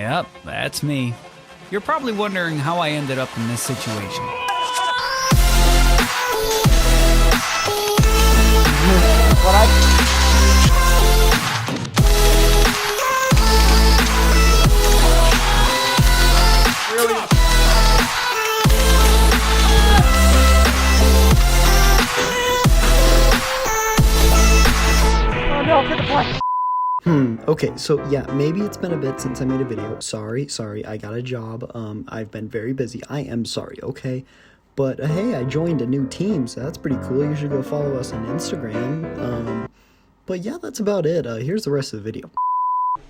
Yep, that's me. You're probably wondering how I ended up in this situation. Okay, so yeah, maybe it's been a bit since I made a video. Sorry, I got a job. I've been very busy. I am sorry, okay? But hey, I joined a new team, so that's pretty cool. You should go follow us on Instagram. But yeah, that's about it. Here's the rest of the video.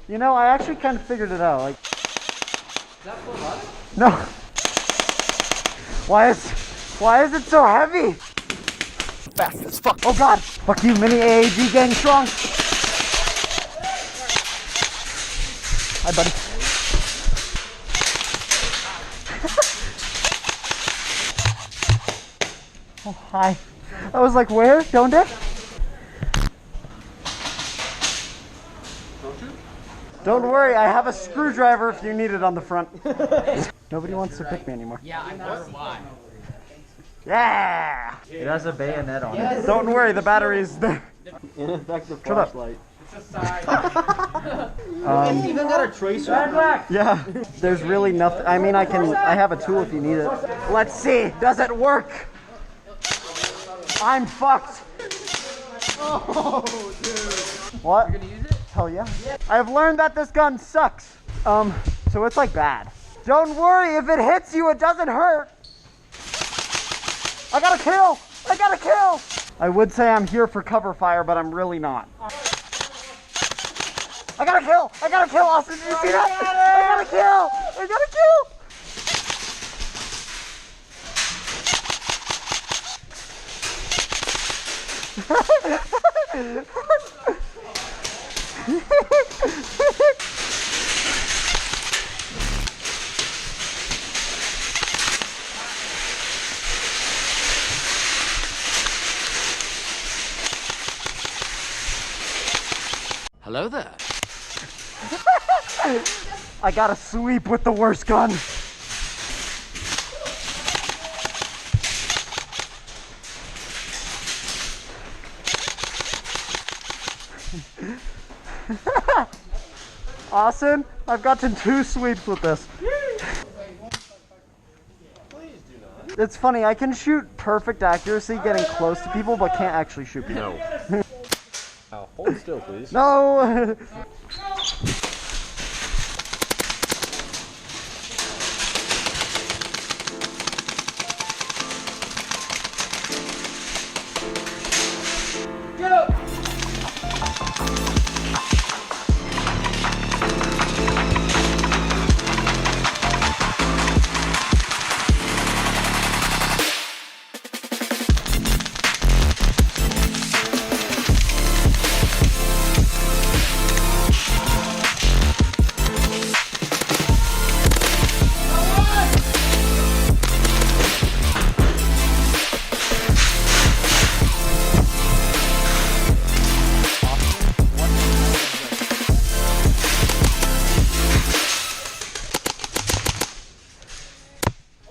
You know, I actually kind of figured it out. Like, is that for what? No. Why is it so heavy? Fast as fuck. Oh god. Fuck you, mini AAG gang strong. Hi, buddy. Oh, hi. I was like, where? Don't it? Don't worry, I have a screwdriver if you need it on the front. Nobody wants to pick me anymore. Yeah, I wonder why. Yeah! It has a bayonet on it. Don't worry, the battery is there. Ineffective flashlight. It's a side. It's even got a tracer. Yeah, there's really nothing. I mean, I have a tool if you need it. Let's see, does it work? I'm fucked. Oh, dude. What? You're gonna use it? Hell yeah. I've learned that this gun sucks. So it's like bad. Don't worry, if it hits you, it doesn't hurt. I got a kill! I got a kill! I would say I'm here for cover fire, but I'm really not. I got a kill! I got a kill, Austin! Did you see that? I got a kill! I got a kill! Hello there. I got a sweep with the worst gun. Austin, I've gotten 2 sweeps with this. It's funny, I can shoot perfect accuracy getting close to people, but can't actually shoot people. No. Hold still, please. No!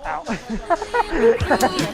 Ow.